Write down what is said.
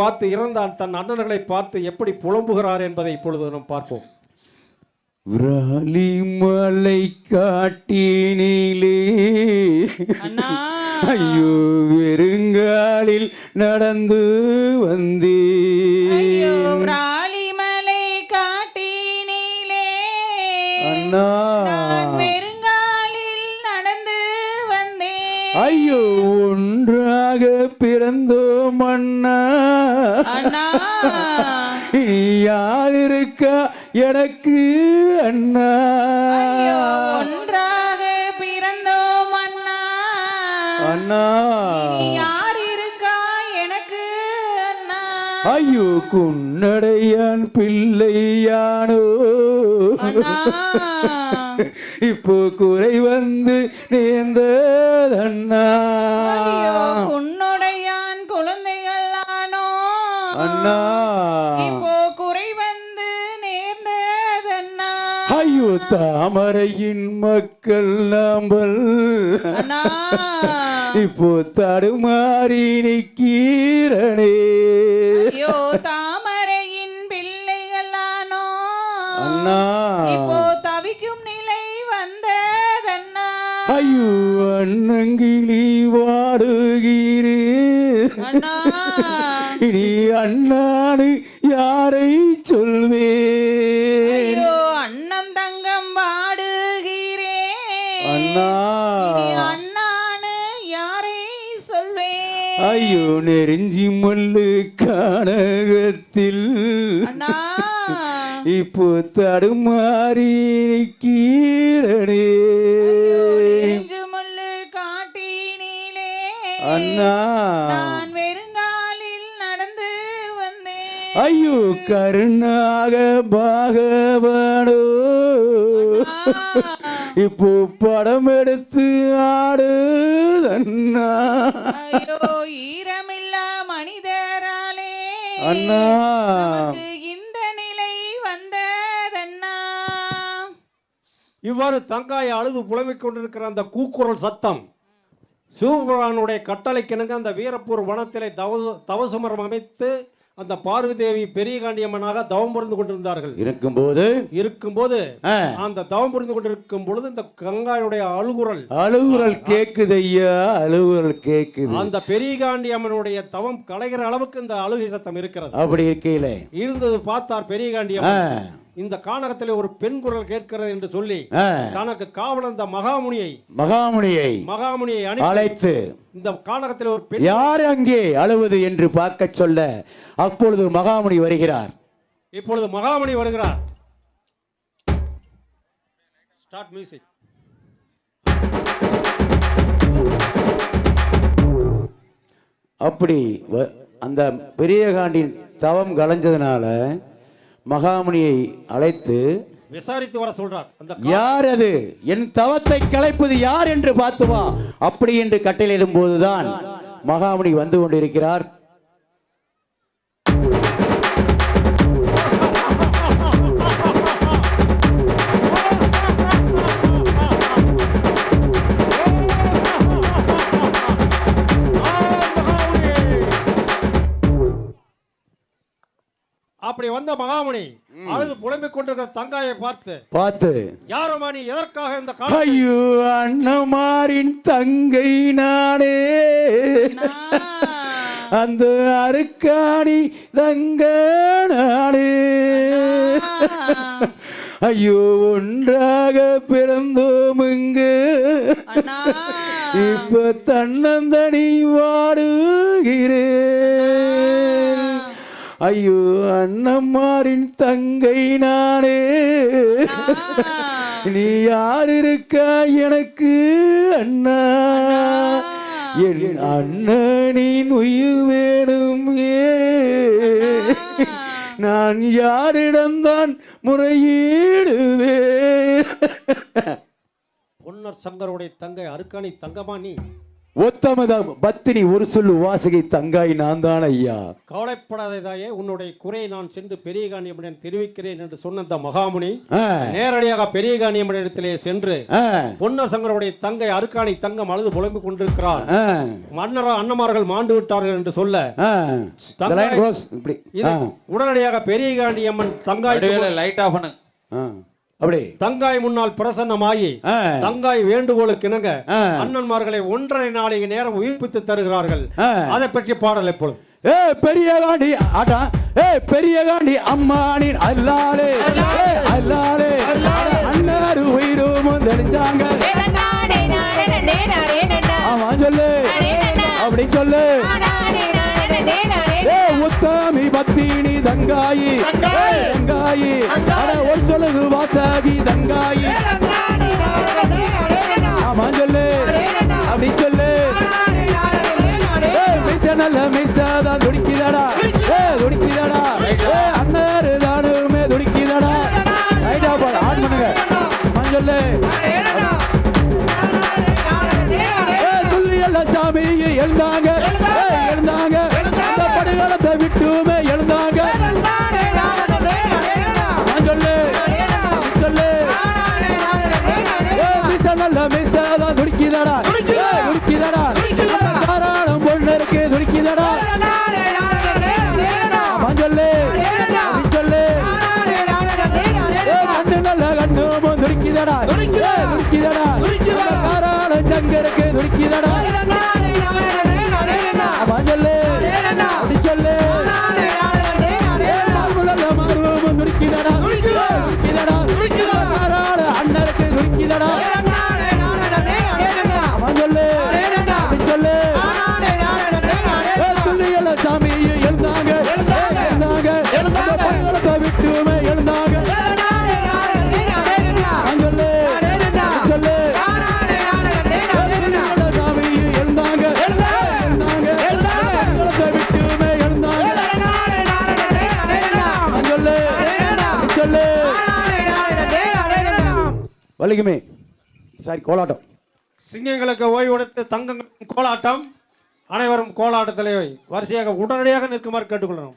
பார்த்து இறந்தான் தன் அண்ணன்களை பார்த்து எப்படி புலம்புகிறார் என்பதை இப்பொழுது நாம் பார்ப்போம். விராலிமலை காட்டினிலே ஐயோ வெறுங்காலில் நடந்து வந்தே விராலிமலை காட்டினிலே அண்ணா வெறுங்காலில் நடந்து வந்தே ஐயோ ஒன்றாக பிறந்தோம் அண்ணா இனி யார் இருக்கா எனக்கு அண்ணா ஒன்றாக பிறந்தோம் அண்ணா அண்ணா யார் இருக்கா எனக்கு அண்ணா ஐயோ குன்னடையான் பிள்ளையானோ இப்போ குறை வந்து நேர்ந்ததண்ணா உன்னுடையான் குழந்தைகள் ஆனோ அண்ணா இப்போ குறை வந்து நேர்ந்ததண்ணா ஐயோ தாமரையின் மக்கள் நாம்பல் இப்போ தடுமாறி நிற்கிறனே ஐயோ தாமரையின் பிள்ளைகளானோ அண்ணா இப்போ தவிக்கும் நிலை வந்ததண்ணா ஐயோ அண்ணங்கிளி வாடுகிறே இனி அண்ணானு யாரை சொல்வே ஐயோ அண்ணம் தங்கம் வாடுகிறே அண்ணா அண்ணானு யாரை சொல்வே ஐயோ நெருஞ்சி முள்ளு கானகத்தில் இப்போ தடுமாறி நிற்கிறனே முள்ளு காட்டினிலே அண்ணா நான் வெறுங்காலில் நடந்து வந்தேன் ஐயோ கருணாக பாகவனோ இப்போ படம் எடுத்து ஆடுதண்ணா ஐயோ ஈரமில்லா மனிதராலே அண்ணா இந்த நிலை வந்ததண்ணா இவ்வாறு தங்காய் அழுது புலம்பிக் கொண்டிருக்கிற அந்த கூக்குரல் சத்தம் சிவபுரானுடைய கட்டளைக்கிணங்க அந்த வீரப்பூர் வனத்திலே தவசுமரம் அமைத்து அந்த பார்வதி தேவி பெரிய காண்டியம்மனாக தவம் புரிந்து கொண்டிருந்தார்கள். இருக்கும்போது அந்த தவம் புரிந்து கொண்டிருக்கும் பொழுது இந்த கங்காயுடைய அழுகுரல் கேக்குது ஐயா, அழுகுரல் கேக்குது. அந்த பெரிய காண்டியம்மனுடைய தவம் கலைகிற அளவுக்கு இந்த அழுகை சத்தம் இருக்கிறது. அப்படி இருக்கையில இருந்தது பார்த்தார் பெரிய காண்டியம்மன். இந்த கானகத்திலே ஒரு பெண் குரல் கேட்கிறது என்று சொல்லி தனக்கு காவலன் இந்த மகாமுனியை அழைத்து இந்த கானகத்தில் ஒரு பெண் யார் அங்கே அழுவது என்று பார்க்க சொல்ல அப்பொழுது மகாமுனி வருகிறார். இப்பொழுது மகாமுனி வருகிறார். Start music. அப்படி அந்த பெரிய காண்டின் தவம் கலைஞ்சதுனால மகாமுனியை அழைத்து விசாரித்து வர சொல்றார். யார் அது, என் தவத்தை கலைப்பது யார் என்று பார்த்து வா அப்படி என்று கட்டளையிடும் போதுதான் மகாமுனி வந்து கொண்டிருக்கிறார். அப்படி வந்த மகாமுனி அழுது புலம்பிக் கொண்டிருக்கிற தங்காயை பார்த்து யாரம்மா நீ, எதற்காக இந்த ஐயோ அண்ணமாரின் தங்கை நானே, அந்த அருக்காணி தங்க நானே, ஐயோ ஒன்றாக பிறந்தோம் இங்கு இப்ப தன்னந்தனி வாடுகிறேன். ஐயோ அண்ணம்மாரின் தங்கை நானே, நீ யார் இருக்கா எனக்கு அண்ணா, என் அண்ணனின் உயிர் வேணும், நான் யாரிடம்தான் முறையீடுவே. பொன்னர் சங்கருடைய தங்கை அருக்காணி தங்கமா நீ உத்தமத பத்தினி ஒரு சொல்லு வாசகை தங்காய் நான் தான் ஐயா. கவலைப்படாதே தாயே, உன்னுடைய குறையை நான் சென்று பெரிய காண்டியம்மனிடம் தெரிவிக்கிறேன் என்று சொன்ன அந்த மகாமுனி ஆ, நேரடியாக பெரிய காண்டியம்மனிடத்திலே சென்று ஆ, பொன்னசங்கருடைய தங்கை அருக்காணி தங்கம் அழுது புலம்பிக் கொண்டிருக்கிறார். ஆ, அண்ணமார்கள் மாண்டு விட்டார்கள் என்று சொல்ல ஆ. The line goes இப்படி. இது ஆ, உடனடியாக பெரிய காண்டியம்மன் லைட் ஆஃப் பண்ணு. ஆ, அப்படி தங்காய் முன்னால் பிரசன்னமாகி ஆ, தங்காய் வேண்டுகோளுக்கு இணங்க ஆ. அண்ணன்மார்களை 1.5 நாளைக்கு நேரம் உயிர்ப்பித்து தருகிறார்கள். ஆ. அதை பற்றி பாடல் எப்பொழுது? ஏ பெரிய காண்டி ஆட்டா, ஏ பெரிய காண்டி அம்மானின் அல்லாலே, ஏ அல்லாலே, அண்ணாரு உயிரும் தெரிஞ்சாங்க. ஆமா சொல்லு, அப்படி சொல்லு. ஏ உத்தாமி பத்தினி தங்காயி, தங்காயி, அட ஒரு சொல்லுது வாசகி தங்காயி. ஆமா சொல்லு, அப்படி சொல்லு. ஏ மிச நல்ல மிசாதான் துடிக்குதடா, ஏ துடிக்குதடா, ஏ அண்ணாரு தானுமே துடிக்குதடா. ரைட்டா போட ஆன் பண்ணுங்க. ஆமா சொல்லு. ஏ துள்ளி எல்லாம் சாமி எழுந்தாங்க, எழுந்தாங்க, அந்த படுகளத்தை விட்டுமே எழுந்தாங்க. சொல்லு, சொல்லு. ஏ மிச நல்ல மிசாதான் துடிக்குதடா, ஏ துடிக்குதடா, தாராளம் பொண்ணு இருக்கு துடிக்குதடா. ஆமா சொல்லு, அப்படி சொல்லு. ஏ கண்ணு நல்ல கண்ணும் துடிக்குதடா, ஏ துடிக்குதடா, தாராளம் சங்க இருக்கு துடிக்குதடா. ஆமா சொல்லு, அப்படி சொல்லு. ஏ மார்புள்ள மார்பும் துடிக்குதடா, துடிக்குதடா, தாராளம் அண்ணருக்கு துடிக்குதடா. ஆமா சொல்லு, அப்படி சொல்லு. துள்ளியல சாமி எழுந்தாங்க, எழுந்தாங்க, அந்த படுகளத்தை விட்டுமே எழுந்தாங்க. சொல்லு, சொல்லு. துள்ளியல சாமி எழுந்தாங்க, எழுந்தாங்க, படுகளத்தை விட்டுமே எழுந்தாங்க. சொல்லு, சொல்லு. வலிக்குமே சாரி கோலாட்டம். சிங்கங்களுக்கு ஓய்வு கொடுத்து தங்கங்கள் கோலாட்டம். அனைவரும் கோலாட்டத்திலே வரிசையாக உடனடியாக நிற்குமாறு கேட்டுக்கொள்ளணும்.